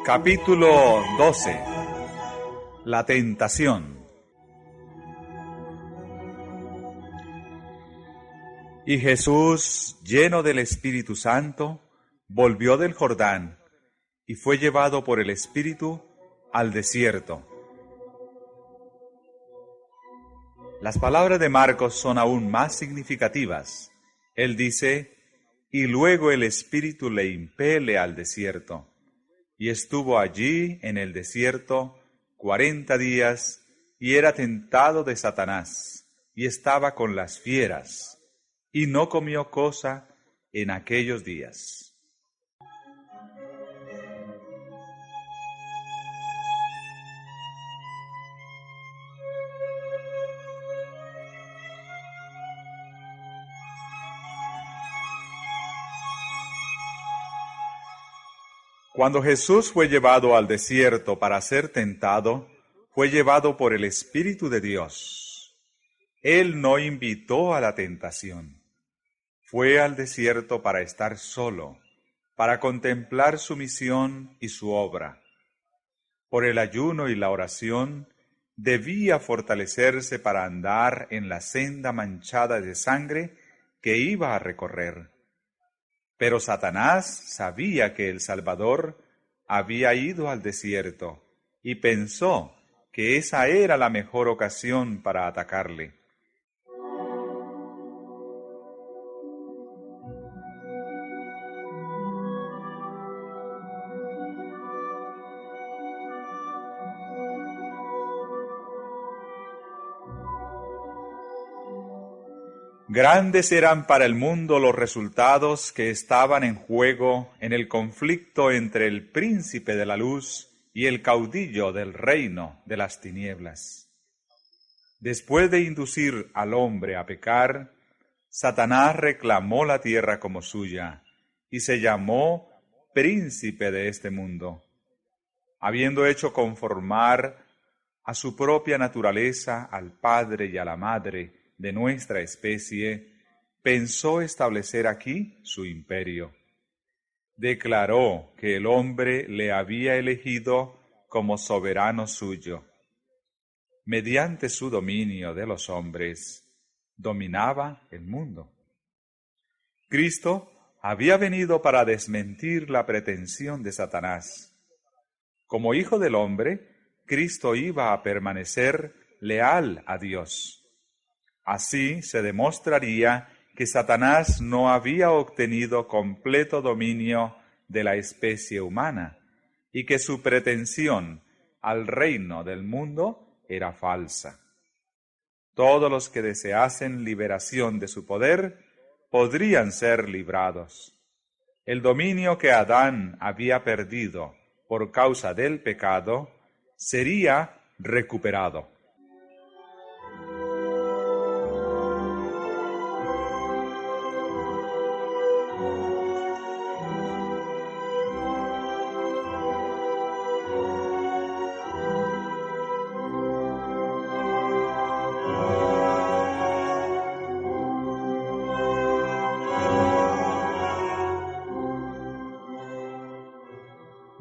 Capítulo 12. La tentación. Y Jesús, lleno del Espíritu Santo, volvió del Jordán y fue llevado por el Espíritu al desierto. Las palabras de Marcos son aún más significativas. Él dice, y luego el Espíritu le impele al desierto. Y estuvo allí en el desierto 40 días, y era tentado de Satanás, y estaba con las fieras, y no comió cosa en aquellos días. Cuando Jesús fue llevado al desierto para ser tentado, fue llevado por el Espíritu de Dios. Él no invitó a la tentación. Fue al desierto para estar solo, para contemplar su misión y su obra. Por el ayuno y la oración, debía fortalecerse para andar en la senda manchada de sangre que iba a recorrer. Pero Satanás sabía que el Salvador había ido al desierto y pensó que esa era la mejor ocasión para atacarle. Grandes eran para el mundo los resultados que estaban en juego en el conflicto entre el príncipe de la luz y el caudillo del reino de las tinieblas. Después de inducir al hombre a pecar, Satanás reclamó la tierra como suya y se llamó príncipe de este mundo, habiendo hecho conformar a su propia naturaleza al padre y a la madre de nuestra especie, pensó establecer aquí su imperio. Declaró que el hombre le había elegido como soberano suyo. Mediante su dominio de los hombres, dominaba el mundo. Cristo había venido para desmentir la pretensión de Satanás. Como hijo del hombre, Cristo iba a permanecer leal a Dios. Así se demostraría que Satanás no había obtenido completo dominio de la especie humana y que su pretensión al reino del mundo era falsa. Todos los que deseasen liberación de su poder podrían ser librados. El dominio que Adán había perdido por causa del pecado sería recuperado.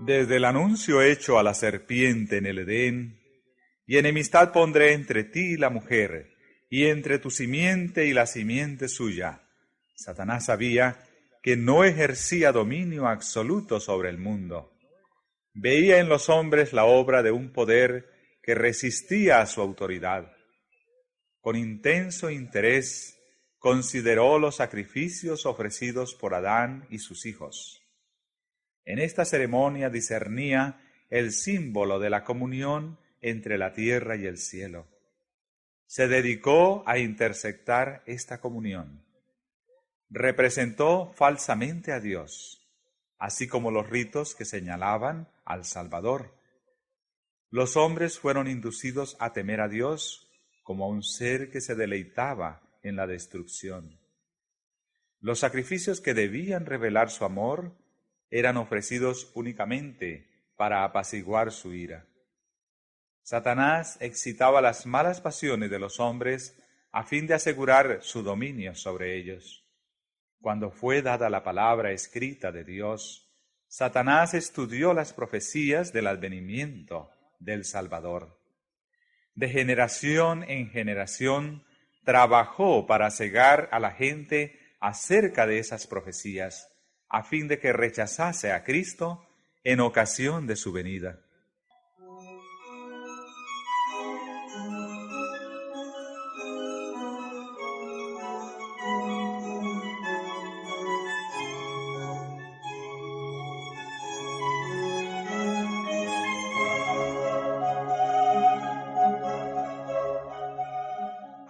Desde el anuncio hecho a la serpiente en el Edén, y enemistad pondré entre ti y la mujer, y entre tu simiente y la simiente suya. Satanás sabía que no ejercía dominio absoluto sobre el mundo. Veía en los hombres la obra de un poder que resistía a su autoridad. Con intenso interés consideró los sacrificios ofrecidos por Adán y sus hijos. En esta ceremonia discernía el símbolo de la comunión entre la tierra y el cielo. Se dedicó a intersectar esta comunión. Representó falsamente a Dios, así como los ritos que señalaban al Salvador. Los hombres fueron inducidos a temer a Dios como a un ser que se deleitaba en la destrucción. Los sacrificios que debían revelar su amor eran ofrecidos únicamente para apaciguar su ira. Satanás excitaba las malas pasiones de los hombres a fin de asegurar su dominio sobre ellos. Cuando fue dada la palabra escrita de Dios, Satanás estudió las profecías del advenimiento del Salvador. De generación en generación trabajó para cegar a la gente acerca de esas profecías, a fin de que rechazase a Cristo en ocasión de su venida.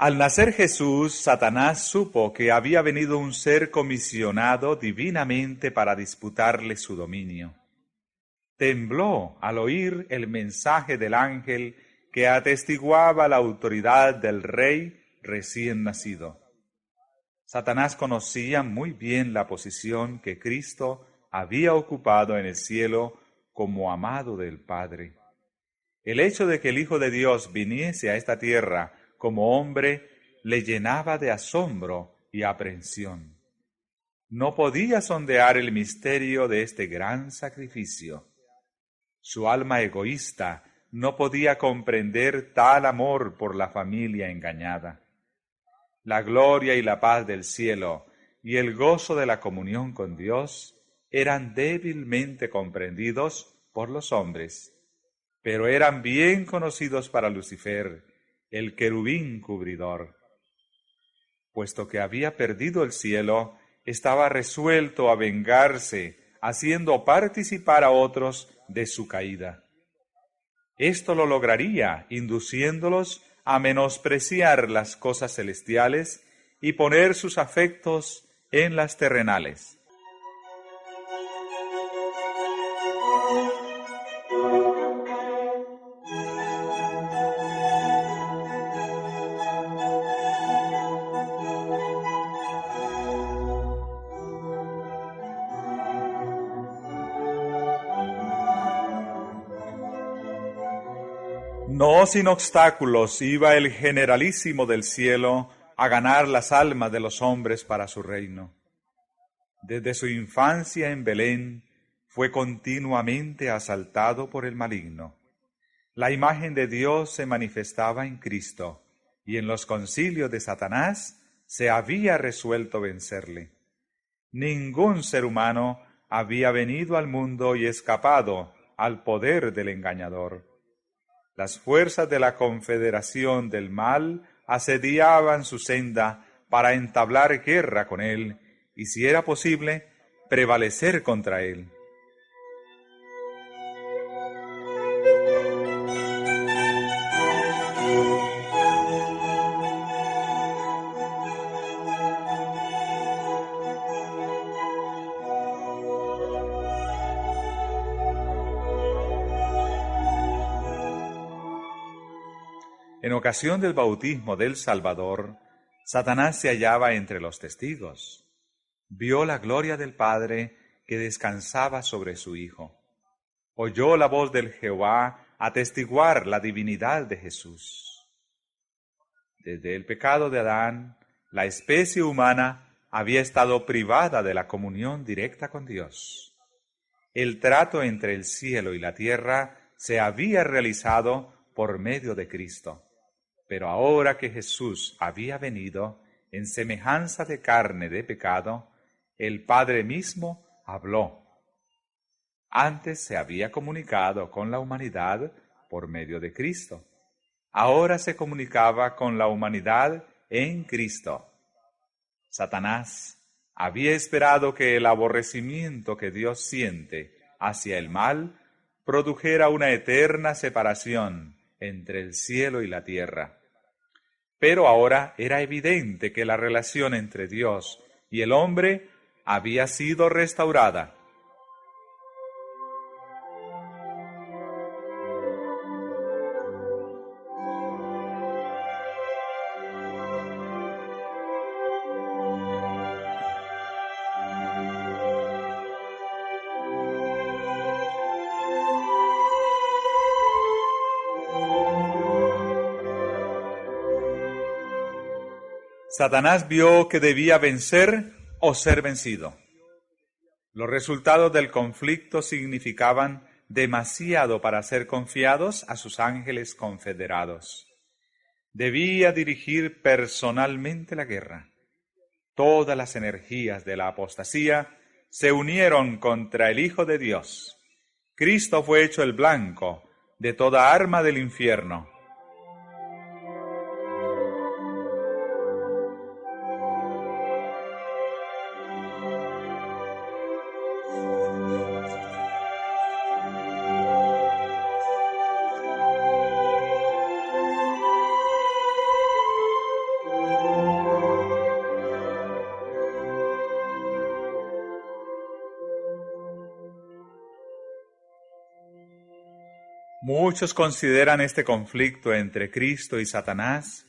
Al nacer Jesús, Satanás supo que había venido un ser comisionado divinamente para disputarle su dominio. Tembló al oír el mensaje del ángel que atestiguaba la autoridad del rey recién nacido. Satanás conocía muy bien la posición que Cristo había ocupado en el cielo como amado del Padre. El hecho de que el Hijo de Dios viniese a esta tierra como hombre le llenaba de asombro y aprensión. No podía sondear el misterio de este gran sacrificio. Su alma egoísta no podía comprender tal amor por la familia engañada. La gloria y la paz del cielo y el gozo de la comunión con Dios eran débilmente comprendidos por los hombres, pero eran bien conocidos para Lucifer, el querubín cubridor. Puesto que había perdido el cielo, estaba resuelto a vengarse, haciendo participar a otros de su caída. Esto lo lograría induciéndolos a menospreciar las cosas celestiales y poner sus afectos en las terrenales. No sin obstáculos iba el generalísimo del cielo a ganar las almas de los hombres para su reino. Desde su infancia en Belén fue continuamente asaltado por el maligno. La imagen de Dios se manifestaba en Cristo, y en los concilios de Satanás se había resuelto vencerle. Ningún ser humano había venido al mundo y escapado al poder del engañador. Las fuerzas de la confederación del mal asediaban su senda para entablar guerra con él y, si era posible, prevalecer contra él. En ocasión del bautismo del Salvador, Satanás se hallaba entre los testigos. Vio la gloria del Padre que descansaba sobre su Hijo. Oyó la voz del Jehová atestiguar la divinidad de Jesús. Desde el pecado de Adán, la especie humana había estado privada de la comunión directa con Dios. El trato entre el cielo y la tierra se había realizado por medio de Cristo. Pero ahora que Jesús había venido en semejanza de carne de pecado, el Padre mismo habló. Antes se había comunicado con la humanidad por medio de Cristo. Ahora se comunicaba con la humanidad en Cristo. Satanás había esperado que el aborrecimiento que Dios siente hacia el mal produjera una eterna separación entre el cielo y la tierra. Pero ahora era evidente que la relación entre Dios y el hombre había sido restaurada. Satanás vio que debía vencer o ser vencido. Los resultados del conflicto significaban demasiado para ser confiados a sus ángeles confederados. Debía dirigir personalmente la guerra. Todas las energías de la apostasía se unieron contra el Hijo de Dios. Cristo fue hecho el blanco de toda arma del infierno. Muchos consideran este conflicto entre Cristo y Satanás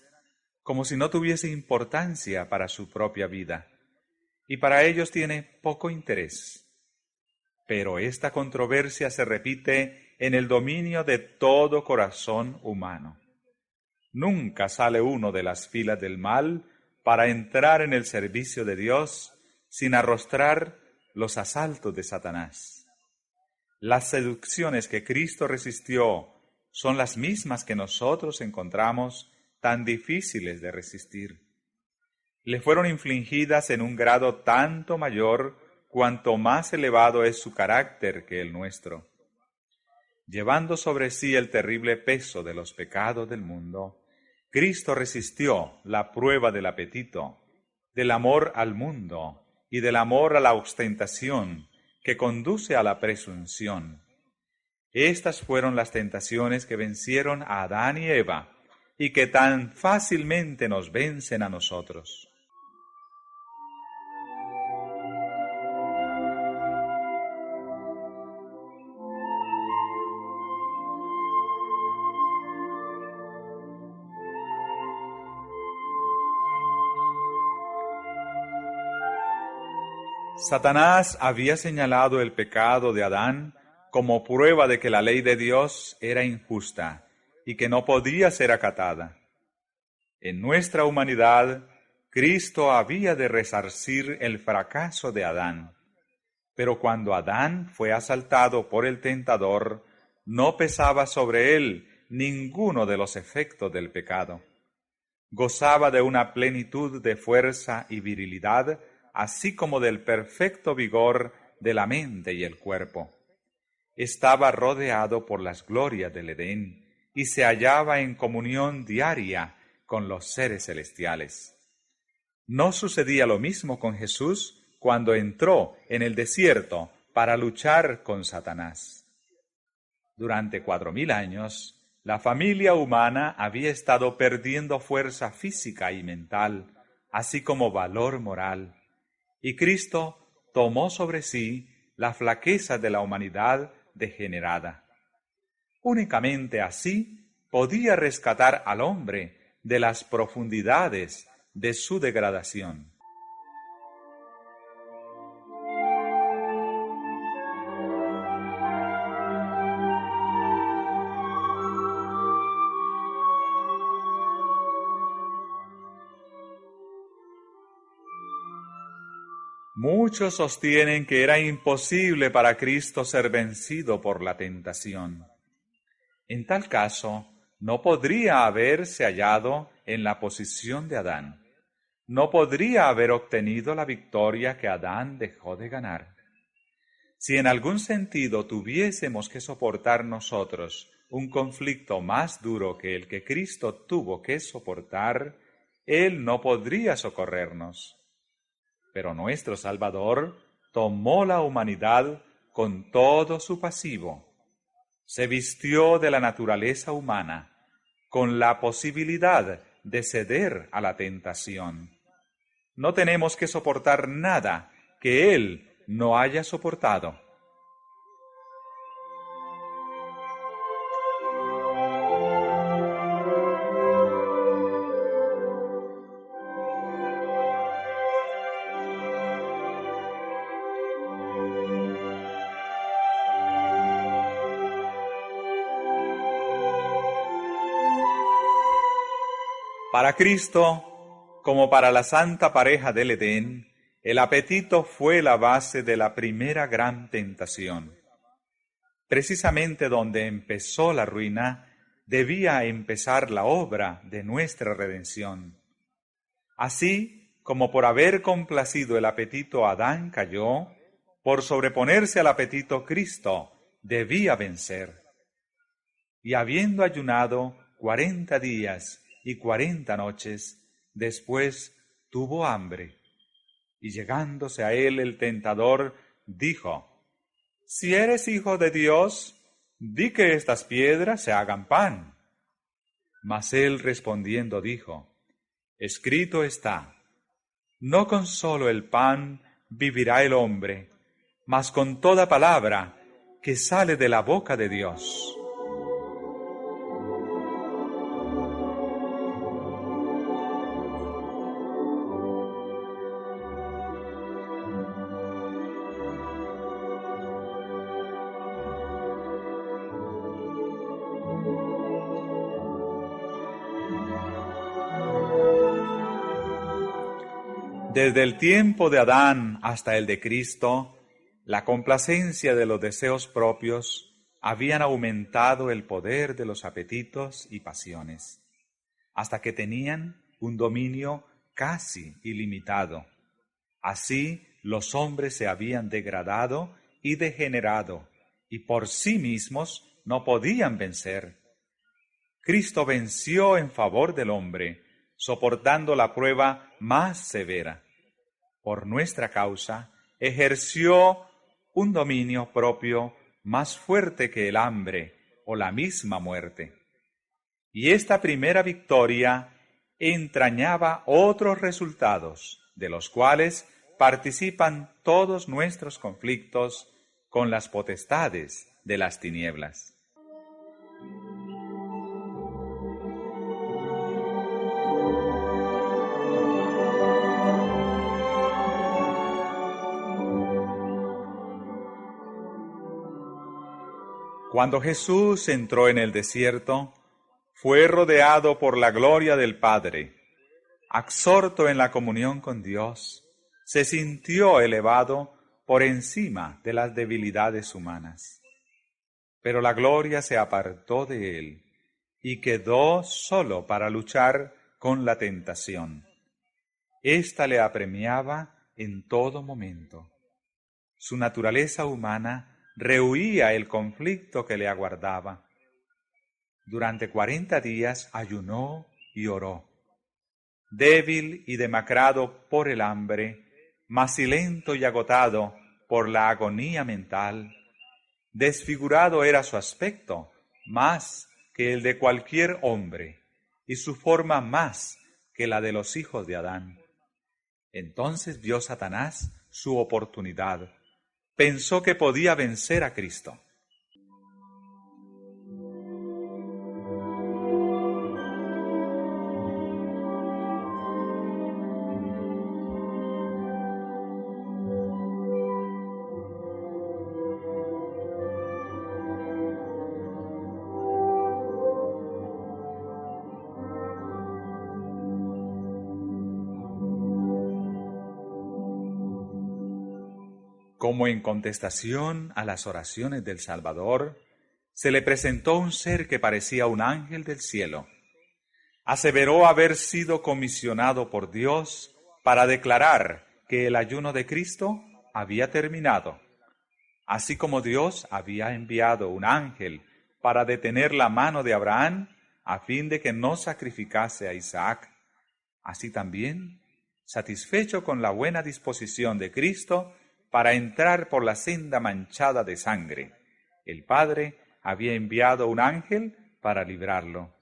como si no tuviese importancia para su propia vida, y para ellos tiene poco interés. Pero esta controversia se repite en el dominio de todo corazón humano. Nunca sale uno de las filas del mal para entrar en el servicio de Dios sin arrostrar los asaltos de Satanás. Las seducciones que Cristo resistió son las mismas que nosotros encontramos tan difíciles de resistir. Le fueron infligidas en un grado tanto mayor cuanto más elevado es su carácter que el nuestro. Llevando sobre sí el terrible peso de los pecados del mundo, Cristo resistió la prueba del apetito, del amor al mundo y del amor a la ostentación que conduce a la presunción. Estas fueron las tentaciones que vencieron a Adán y Eva y que tan fácilmente nos vencen a nosotros. Satanás había señalado el pecado de Adán como prueba de que la ley de Dios era injusta y que no podía ser acatada. En nuestra humanidad, Cristo había de resarcir el fracaso de Adán. Pero cuando Adán fue asaltado por el tentador, no pesaba sobre él ninguno de los efectos del pecado. Gozaba de una plenitud de fuerza y virilidad, así como del perfecto vigor de la mente y el cuerpo. Estaba rodeado por las glorias del Edén y se hallaba en comunión diaria con los seres celestiales. ¿No sucedía lo mismo con Jesús cuando entró en el desierto para luchar con Satanás? Durante 4000 años, la familia humana había estado perdiendo fuerza física y mental, así como valor moral. Y Cristo tomó sobre sí la flaqueza de la humanidad degenerada. Únicamente así podía rescatar al hombre de las profundidades de su degradación. Muchos sostienen que era imposible para Cristo ser vencido por la tentación. En tal caso, no podría haberse hallado en la posición de Adán. No podría haber obtenido la victoria que Adán dejó de ganar. Si en algún sentido tuviésemos que soportar nosotros un conflicto más duro que el que Cristo tuvo que soportar, Él no podría socorrernos. Pero nuestro Salvador tomó la humanidad con todo su pasivo. Se vistió de la naturaleza humana, con la posibilidad de ceder a la tentación. No tenemos que soportar nada que Él no haya soportado. Para Cristo, como para la santa pareja del Edén, El apetito fue la base de la primera gran tentación. Precisamente donde empezó la ruina, debía empezar la obra de nuestra redención. Así como por haber complacido el apetito Adán cayó, por sobreponerse al apetito Cristo debía vencer. Y habiendo ayunado 40 días y 40 noches, después tuvo hambre. Y llegándose a él el tentador, dijo: Si eres hijo de Dios, di que estas piedras se hagan pan. Mas él respondiendo dijo: Escrito está, no con solo el pan vivirá el hombre, mas con toda palabra que sale de la boca de Dios. Desde el tiempo de Adán hasta el de Cristo, la complacencia de los deseos propios habían aumentado el poder de los apetitos y pasiones, hasta que tenían un dominio casi ilimitado. Así los hombres se habían degradado y degenerado, y por sí mismos no podían vencer. Cristo venció en favor del hombre, soportando la prueba más severa. Por nuestra causa, ejerció un dominio propio más fuerte que el hambre o la misma muerte. Y esta primera victoria entrañaba otros resultados, de los cuales participan todos nuestros conflictos con las potestades de las tinieblas. Cuando Jesús entró en el desierto, fue rodeado por la gloria del Padre. Absorto en la comunión con Dios, se sintió elevado por encima de las debilidades humanas. Pero la gloria se apartó de él y quedó solo para luchar con la tentación. Esta le apremiaba en todo momento. Su naturaleza humana rehuía el conflicto que le aguardaba. Durante 40 días ayunó y oró. Débil y demacrado por el hambre, macilento y agotado por la agonía mental, desfigurado era su aspecto más que el de cualquier hombre, y su forma más que la de los hijos de Adán. Entonces vio Satanás su oportunidad. Pensó que podía vencer a Cristo. Como en contestación a las oraciones del Salvador, se le presentó un ser que parecía un ángel del cielo. Aseveró haber sido comisionado por Dios para declarar que el ayuno de Cristo había terminado, así como Dios había enviado un ángel para detener la mano de Abraham a fin de que no sacrificase a Isaac. Así también, satisfecho con la buena disposición de Cristo para entrar por la senda manchada de sangre, el Padre había enviado un ángel para librarlo.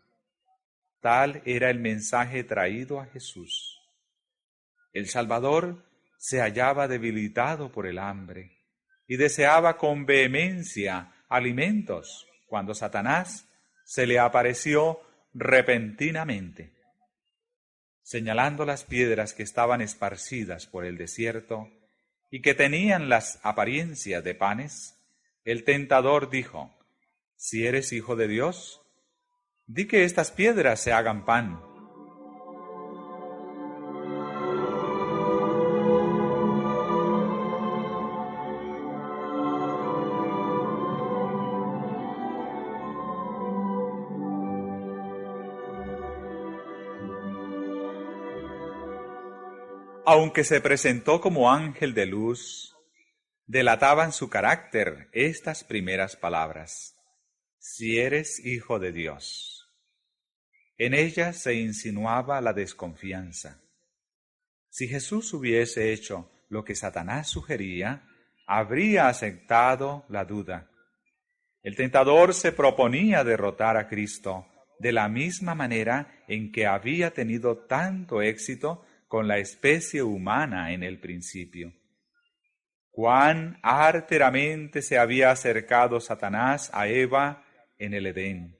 Tal era el mensaje traído a Jesús. El Salvador se hallaba debilitado por el hambre y deseaba con vehemencia alimentos cuando Satanás se le apareció repentinamente. Señalando las piedras que estaban esparcidas por el desierto y que tenían las apariencias de panes, el tentador dijo: Si eres hijo de Dios, di que estas piedras se hagan pan. Aunque se presentó como ángel de luz, delataban su carácter estas primeras palabras: si eres hijo de Dios. En ellas se insinuaba la desconfianza. Si Jesús hubiese hecho lo que Satanás sugería, habría aceptado la duda. El tentador se proponía derrotar a Cristo de la misma manera en que había tenido tanto éxito con la especie humana en el principio. Cuán arteramente se había acercado Satanás a Eva en el Edén.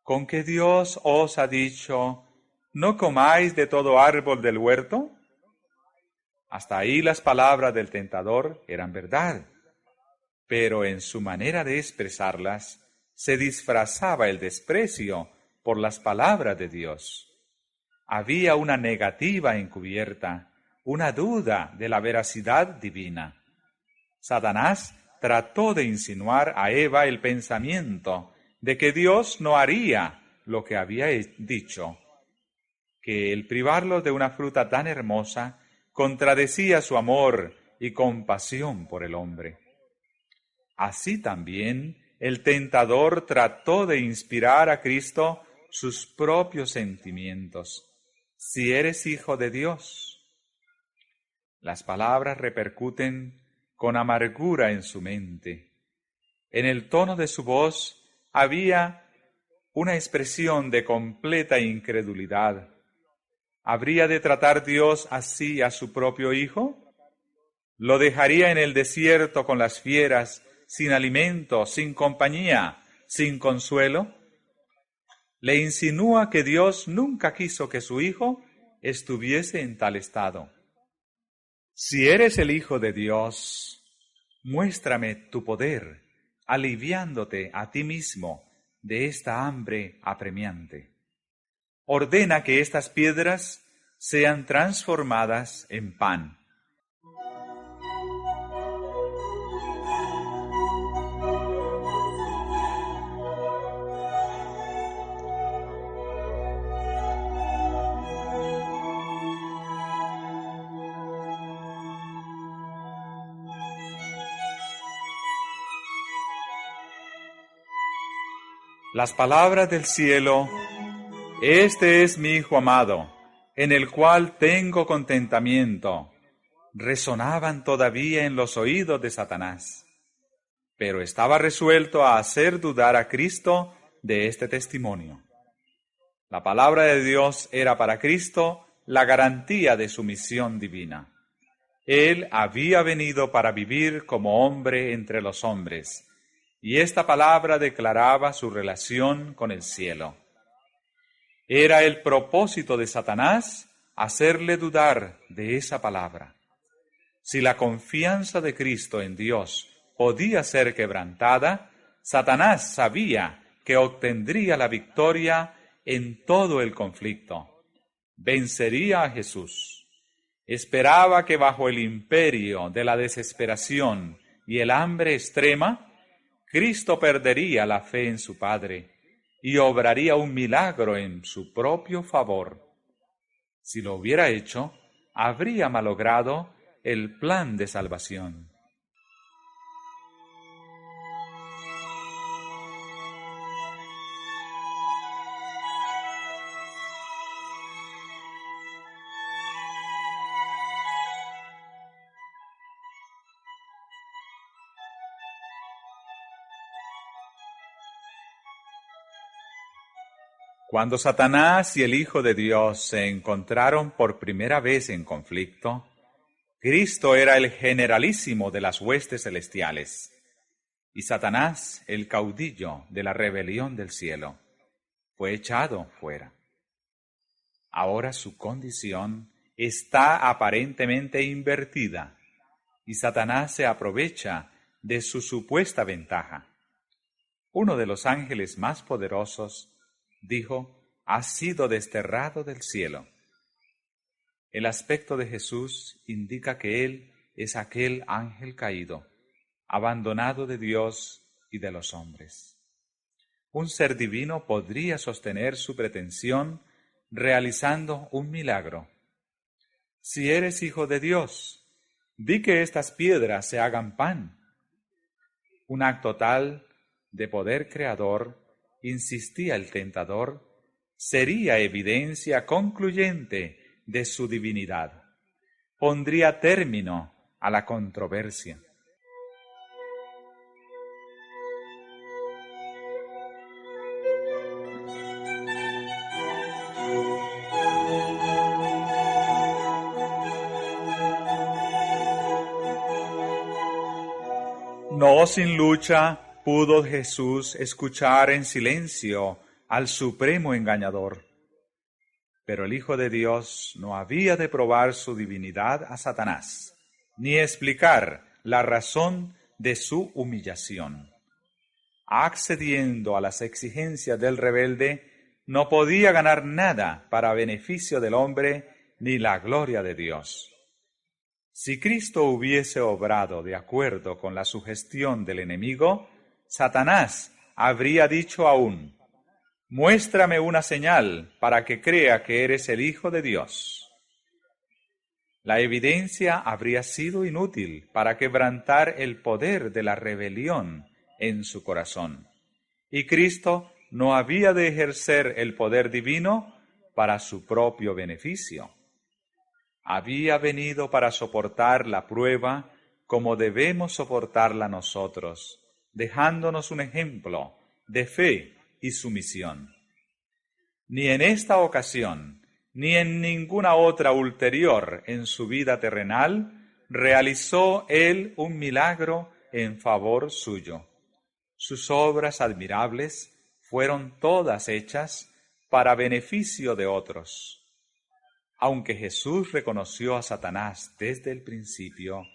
¿Con que Dios os ha dicho, no comáis de todo árbol del huerto? Hasta ahí las palabras del tentador eran verdad, pero en su manera de expresarlas se disfrazaba el desprecio por las palabras de Dios. Había una negativa encubierta, una duda de la veracidad divina. Satanás trató de insinuar a Eva el pensamiento de que Dios no haría lo que había dicho, que el privarlo de una fruta tan hermosa contradecía su amor y compasión por el hombre. Así también el tentador trató de inspirar a Cristo sus propios sentimientos. Si eres hijo de Dios. Las palabras repercuten con amargura en su mente. En el tono de su voz había una expresión de completa incredulidad. ¿Habría de tratar Dios así a su propio hijo? ¿Lo dejaría en el desierto con las fieras, sin alimento, sin compañía, sin consuelo? Le insinúa que Dios nunca quiso que su hijo estuviese en tal estado. Si eres el Hijo de Dios, muéstrame tu poder, aliviándote a ti mismo de esta hambre apremiante. Ordena que estas piedras sean transformadas en pan. Las palabras del cielo: este es mi Hijo amado, en el cual tengo contentamiento, resonaban todavía en los oídos de Satanás, pero estaba resuelto a hacer dudar a Cristo de este testimonio. La palabra de Dios era para Cristo la garantía de su misión divina. Él había venido para vivir como hombre entre los hombres, y esta palabra declaraba su relación con el cielo. Era el propósito de Satanás hacerle dudar de esa palabra. Si la confianza de Cristo en Dios podía ser quebrantada, Satanás sabía que obtendría la victoria en todo el conflicto. Vencería a Jesús. Esperaba que bajo el imperio de la desesperación y el hambre extrema, Cristo perdería la fe en su Padre y obraría un milagro en su propio favor. Si lo hubiera hecho, habría malogrado el plan de salvación. Cuando Satanás y el Hijo de Dios se encontraron por primera vez en conflicto, Cristo era el generalísimo de las huestes celestiales y Satanás el caudillo de la rebelión del cielo. Fue echado fuera. Ahora su condición está aparentemente invertida y Satanás se aprovecha de su supuesta ventaja. Uno de los ángeles más poderosos dijo: ha sido desterrado del cielo. El aspecto de Jesús indica que Él es aquel ángel caído, abandonado de Dios y de los hombres. Un ser divino podría sostener su pretensión realizando un milagro. Si eres hijo de Dios, di que estas piedras se hagan pan. Un acto tal de poder creador, insistía el tentador, sería evidencia concluyente de su divinidad. Pondría término a la controversia. No sin lucha pudo Jesús escuchar en silencio al supremo engañador. Pero el Hijo de Dios no había de probar su divinidad a Satanás, ni explicar la razón de su humillación. Accediendo a las exigencias del rebelde, no podía ganar nada para beneficio del hombre ni la gloria de Dios. Si Cristo hubiese obrado de acuerdo con la sugestión del enemigo, Satanás habría dicho aún: «Muéstrame una señal para que crea que eres el Hijo de Dios». La evidencia habría sido inútil para quebrantar el poder de la rebelión en su corazón, y Cristo no había de ejercer el poder divino para su propio beneficio. Había venido para soportar la prueba como debemos soportarla nosotros, dejándonos un ejemplo de fe y sumisión. Ni en esta ocasión, ni en ninguna otra ulterior en su vida terrenal, realizó él un milagro en favor suyo. Sus obras admirables fueron todas hechas para beneficio de otros. Aunque Jesús reconoció a Satanás desde el principio,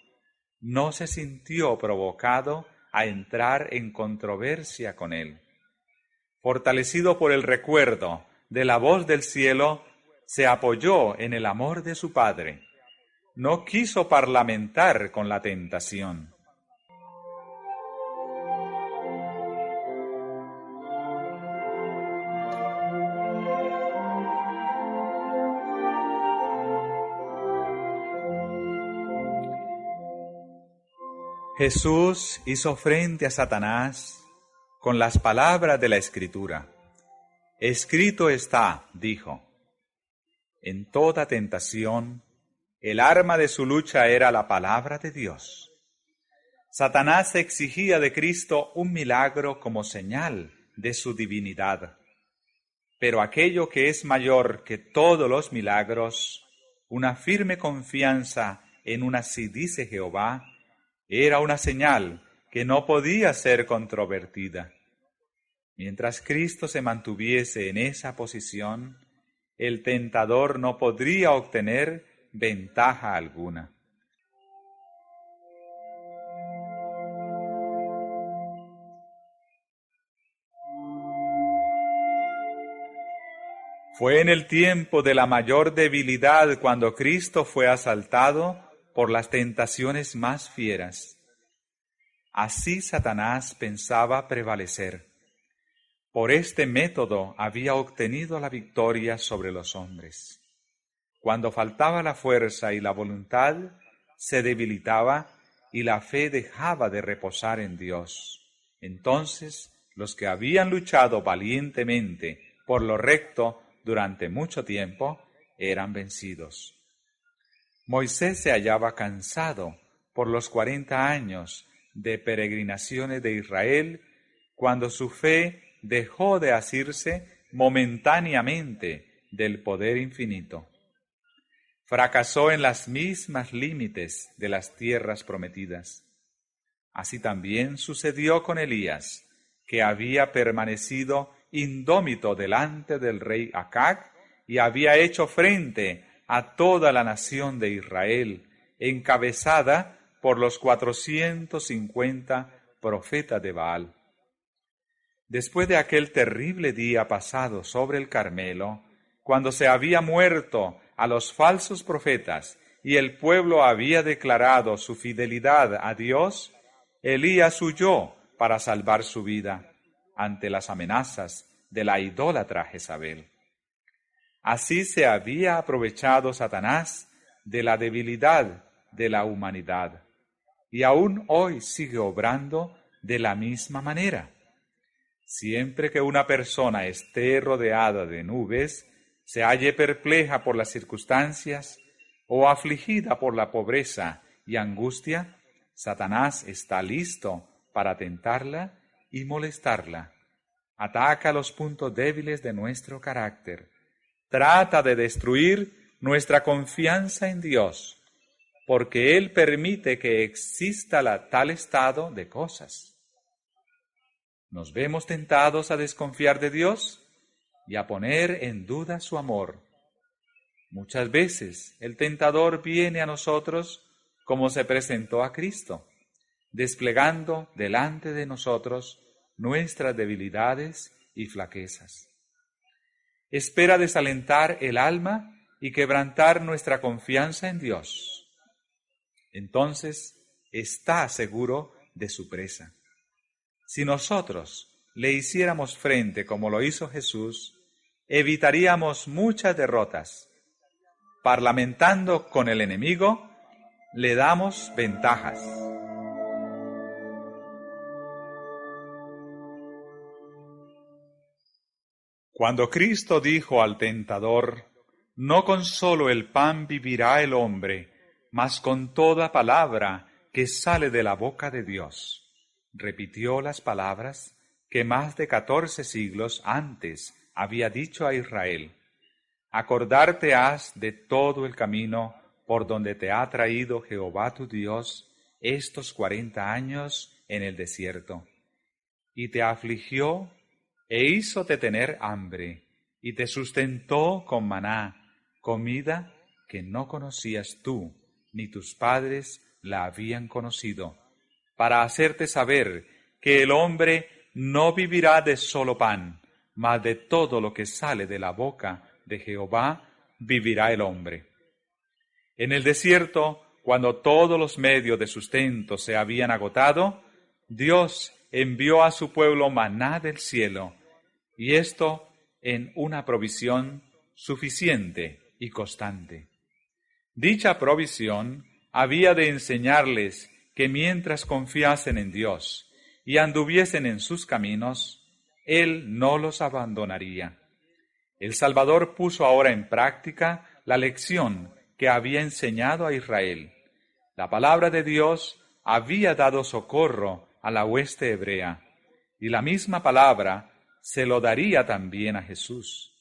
no se sintió provocado a entrar en controversia con él. Fortalecido por el recuerdo de la voz del cielo, se apoyó en el amor de su Padre. No quiso parlamentar con la tentación. Jesús hizo frente a Satanás con las palabras de la Escritura. Escrito está, dijo. En toda tentación, el arma de su lucha era la palabra de Dios. Satanás exigía de Cristo un milagro como señal de su divinidad. Pero aquello que es mayor que todos los milagros, una firme confianza en un así dice Jehová, era una señal que no podía ser controvertida. Mientras Cristo se mantuviese en esa posición, el tentador no podría obtener ventaja alguna. Fue en el tiempo de la mayor debilidad cuando Cristo fue asaltado por las tentaciones más fieras. Así Satanás pensaba prevalecer. Por este método había obtenido la victoria sobre los hombres. Cuando faltaba la fuerza y la voluntad, se debilitaba y la fe dejaba de reposar en Dios. Entonces, los que habían luchado valientemente por lo recto durante mucho tiempo, eran vencidos. Moisés se hallaba cansado por los 40 años de peregrinaciones de Israel, cuando su fe dejó de asirse momentáneamente del poder infinito. Fracasó en las mismas límites de las tierras prometidas. Así también sucedió con Elías, que había permanecido indómito delante del rey Acab y había hecho frente a toda la nación de Israel, encabezada por los 450 profetas de Baal. Después de aquel terrible día pasado sobre el Carmelo, cuando se había muerto a los falsos profetas y el pueblo había declarado su fidelidad a Dios, Elías huyó para salvar su vida ante las amenazas de la idólatra Jezabel. Así se había aprovechado Satanás de la debilidad de la humanidad, y aún hoy sigue obrando de la misma manera. Siempre que una persona esté rodeada de nubes, se halle perpleja por las circunstancias o afligida por la pobreza y angustia, Satanás está listo para tentarla y molestarla. Ataca los puntos débiles de nuestro carácter. Trata de destruir nuestra confianza en Dios, porque Él permite que exista tal estado de cosas. Nos vemos tentados a desconfiar de Dios y a poner en duda su amor. Muchas veces el tentador viene a nosotros como se presentó a Cristo, desplegando delante de nosotros nuestras debilidades y flaquezas. Espera desalentar el alma y quebrantar nuestra confianza en Dios. Entonces está seguro de su presa. Si nosotros le hiciéramos frente como lo hizo Jesús, evitaríamos muchas derrotas. Parlamentando con el enemigo, le damos ventajas. Cuando Cristo dijo al tentador, «No con solo el pan vivirá el hombre, mas con toda palabra que sale de la boca de Dios», repitió las palabras que más de 14 siglos antes había dicho a Israel. Acordarte has de todo el camino por donde te ha traído Jehová tu Dios estos 40 años en el desierto, y te afligió e hízote tener hambre, y te sustentó con maná, comida que no conocías tú, ni tus padres la habían conocido, para hacerte saber que el hombre no vivirá de solo pan, mas de todo lo que sale de la boca de Jehová vivirá el hombre. En el desierto, cuando todos los medios de sustento se habían agotado, Dios envió a su pueblo maná del cielo, y esto en una provisión suficiente y constante. Dicha provisión había de enseñarles que mientras confiasen en Dios y anduviesen en sus caminos, Él no los abandonaría. El Salvador puso ahora en práctica la lección que había enseñado a Israel. La palabra de Dios había dado socorro a la hueste hebrea, y la misma palabra se lo daría también a Jesús.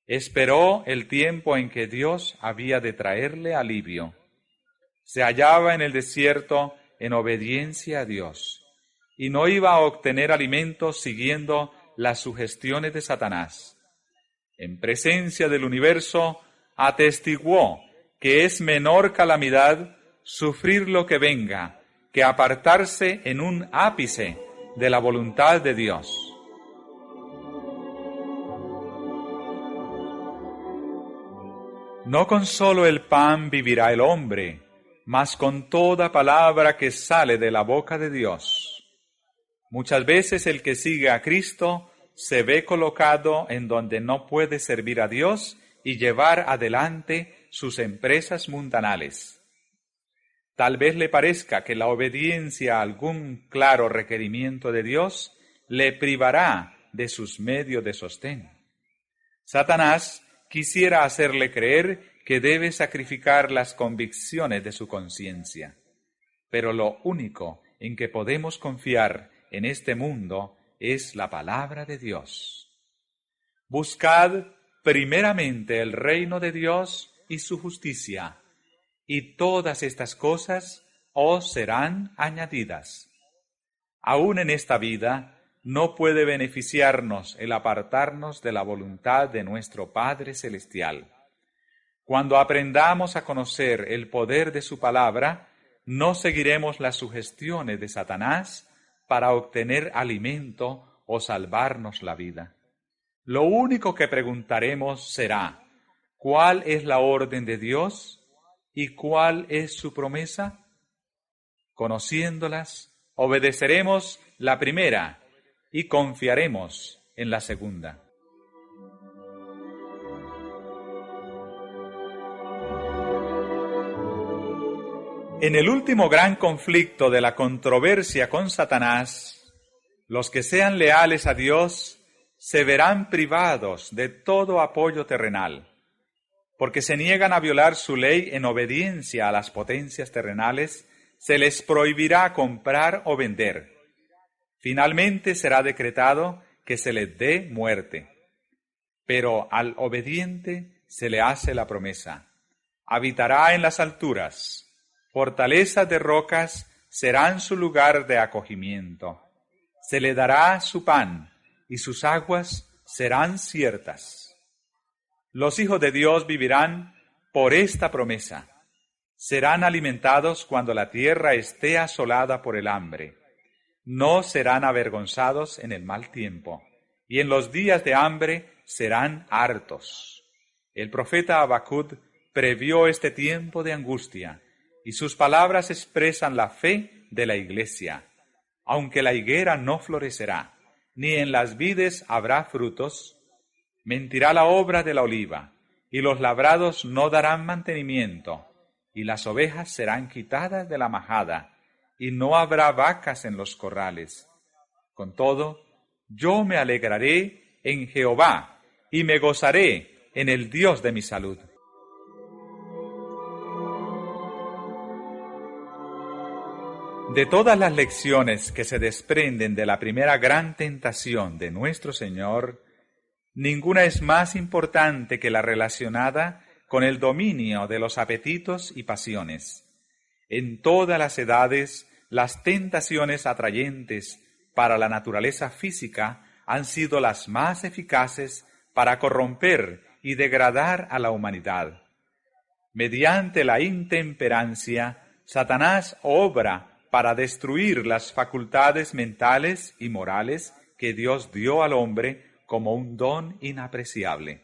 Esperó el tiempo en que Dios había de traerle alivio. Se hallaba en el desierto en obediencia a Dios, y no iba a obtener alimento siguiendo las sugestiones de Satanás. En presencia del universo, atestiguó que es menor calamidad sufrir lo que venga que apartarse en un ápice de la voluntad de Dios. No con solo el pan vivirá el hombre, mas con toda palabra que sale de la boca de Dios. Muchas veces el que sigue a Cristo se ve colocado en donde no puede servir a Dios y llevar adelante sus empresas mundanales. Tal vez le parezca que la obediencia a algún claro requerimiento de Dios le privará de sus medios de sostén. Satanás quisiera hacerle creer que debe sacrificar las convicciones de su conciencia. Pero lo único en que podemos confiar en este mundo es la palabra de Dios. Buscad primeramente el reino de Dios y su justicia, y todas estas cosas os serán añadidas. Aún en esta vida no puede beneficiarnos el apartarnos de la voluntad de nuestro Padre Celestial. Cuando aprendamos a conocer el poder de su palabra, no seguiremos las sugestiones de Satanás para obtener alimento o salvarnos la vida. Lo único que preguntaremos será, ¿cuál es la orden de Dios y cuál es su promesa? Conociéndolas, obedeceremos la primera y confiaremos en la segunda. En el último gran conflicto de la controversia con Satanás, los que sean leales a Dios se verán privados de todo apoyo terrenal, porque se niegan a violar su ley en obediencia a las potencias terrenales, se les prohibirá comprar o vender. Finalmente será decretado que se les dé muerte. Pero al obediente se le hace la promesa: habitará en las alturas, fortalezas de rocas serán su lugar de acogimiento. Se le dará su pan y sus aguas serán ciertas. Los hijos de Dios vivirán por esta promesa. Serán alimentados cuando la tierra esté asolada por el hambre. No serán avergonzados en el mal tiempo, y en los días de hambre serán hartos. El profeta Habacuc previó este tiempo de angustia, y sus palabras expresan la fe de la Iglesia. Aunque la higuera no florecerá, ni en las vides habrá frutos, mentirá la obra de la oliva, y los labrados no darán mantenimiento, y las ovejas serán quitadas de la majada, y no habrá vacas en los corrales. Con todo, yo me alegraré en Jehová, y me gozaré en el Dios de mi salud. De todas las lecciones que se desprenden de la primera gran tentación de nuestro Señor, ninguna es más importante que la relacionada con el dominio de los apetitos y pasiones. En todas las edades, las tentaciones atrayentes para la naturaleza física han sido las más eficaces para corromper y degradar a la humanidad. Mediante la intemperancia, Satanás obra para destruir las facultades mentales y morales que Dios dio al hombre como un don inapreciable.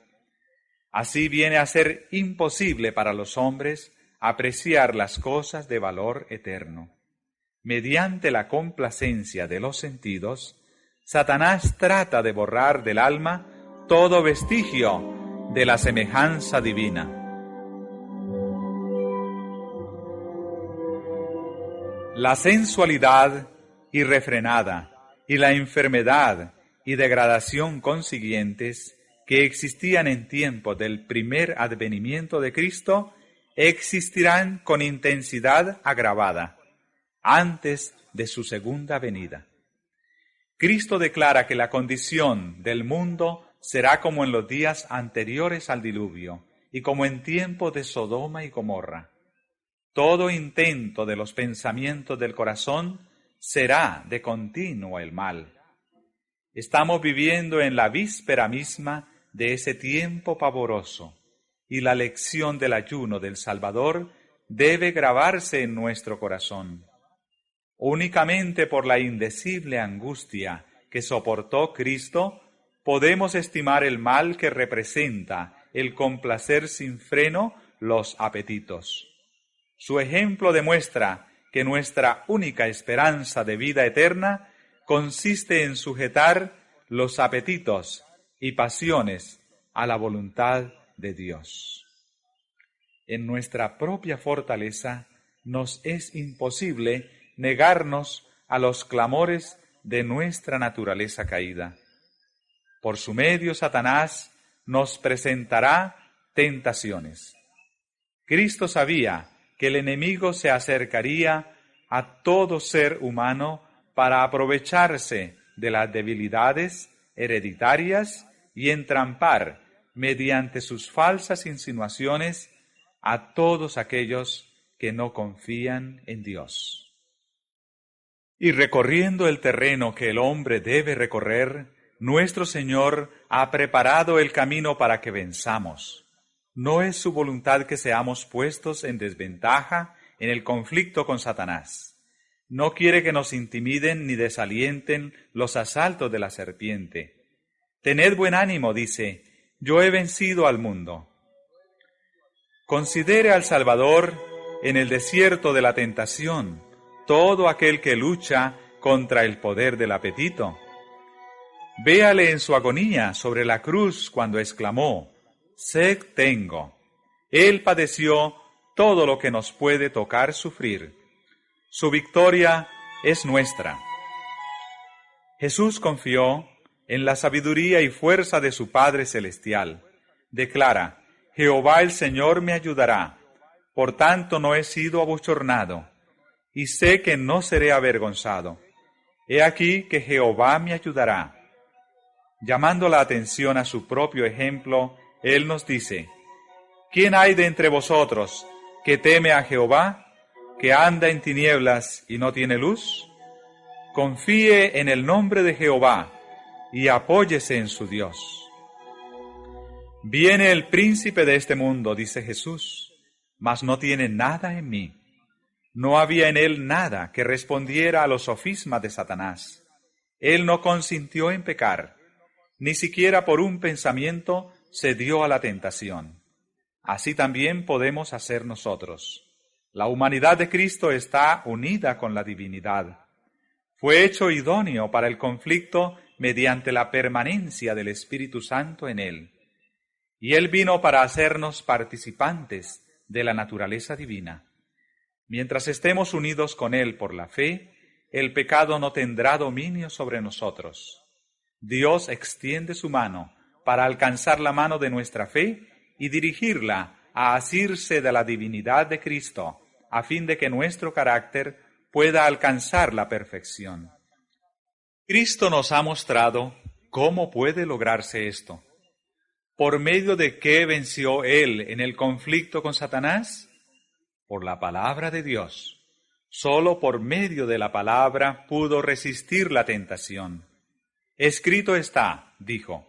Así viene a ser imposible para los hombres apreciar las cosas de valor eterno. Mediante la complacencia de los sentidos, Satanás trata de borrar del alma todo vestigio de la semejanza divina. La sensualidad irrefrenada y la enfermedad y degradación consiguientes que existían en tiempo del primer advenimiento de Cristo existirán con intensidad agravada antes de su segunda venida. Cristo declara que la condición del mundo será como en los días anteriores al diluvio y como en tiempo de Sodoma y Gomorra. Todo intento de los pensamientos del corazón será de continuo el mal. Estamos viviendo en la víspera misma de ese tiempo pavoroso, y la lección del ayuno del Salvador debe grabarse en nuestro corazón. Únicamente por la indecible angustia que soportó Cristo, podemos estimar el mal que representa el complacer sin freno los apetitos. Su ejemplo demuestra que nuestra única esperanza de vida eterna consiste en sujetar los apetitos y pasiones a la voluntad de Dios. En nuestra propia fortaleza nos es imposible negarnos a los clamores de nuestra naturaleza caída. Por su medio, Satanás nos presentará tentaciones. Cristo sabía que el enemigo se acercaría a todo ser humano para aprovecharse de las debilidades hereditarias y entrampar, mediante sus falsas insinuaciones, a todos aquellos que no confían en Dios. Y recorriendo el terreno que el hombre debe recorrer, nuestro Señor ha preparado el camino para que venzamos. No es su voluntad que seamos puestos en desventaja en el conflicto con Satanás. No quiere que nos intimiden ni desalienten los asaltos de la serpiente. Tened buen ánimo, dice, yo he vencido al mundo. Considere al Salvador en el desierto de la tentación, todo aquel que lucha contra el poder del apetito. Véale en su agonía sobre la cruz cuando exclamó, sed tengo. Él padeció todo lo que nos puede tocar sufrir. Su victoria es nuestra. Jesús confió en la sabiduría y fuerza de su Padre Celestial. Declara: Jehová el Señor me ayudará, por tanto no he sido abochornado, y sé que no seré avergonzado. He aquí que Jehová me ayudará. Llamando la atención a su propio ejemplo, Él nos dice: ¿Quién hay de entre vosotros que teme a Jehová, que anda en tinieblas y no tiene luz? Confíe en el nombre de Jehová y apóyese en su Dios. Viene el príncipe de este mundo, dice Jesús, mas no tiene nada en mí. No había en él nada que respondiera a los sofismas de Satanás. Él no consintió en pecar, ni siquiera por un pensamiento se dio a la tentación. Así también podemos hacer nosotros. La humanidad de Cristo está unida con la divinidad. Fue hecho idóneo para el conflicto mediante la permanencia del Espíritu Santo en él. Y él vino para hacernos participantes de la naturaleza divina. Mientras estemos unidos con él por la fe, el pecado no tendrá dominio sobre nosotros. Dios extiende su mano para alcanzar la mano de nuestra fe y dirigirla a asirse de la divinidad de Cristo, a fin de que nuestro carácter pueda alcanzar la perfección. Cristo nos ha mostrado cómo puede lograrse esto. ¿Por medio de qué venció Él en el conflicto con Satanás? Por la palabra de Dios. Solo por medio de la palabra pudo resistir la tentación. Escrito está, dijo,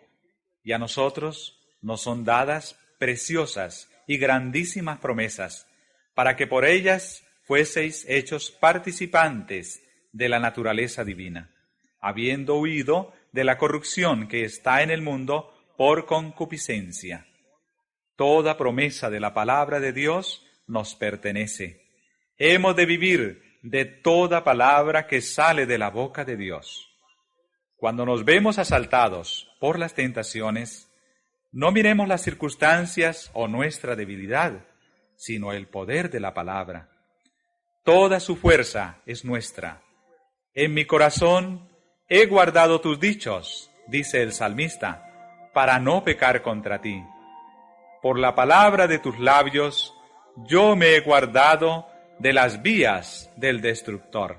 y a nosotros nos son dadas preciosas y grandísimas promesas, para que por ellas fueseis hechos participantes de la naturaleza divina, habiendo huido de la corrupción que está en el mundo por concupiscencia. Toda promesa de la palabra de Dios nos pertenece. Hemos de vivir de toda palabra que sale de la boca de Dios. Cuando nos vemos asaltados por las tentaciones, no miremos las circunstancias o nuestra debilidad, sino el poder de la palabra. Toda su fuerza es nuestra. En mi corazón he guardado tus dichos, dice el salmista, para no pecar contra ti. Por la palabra de tus labios, yo me he guardado de las vías del destructor.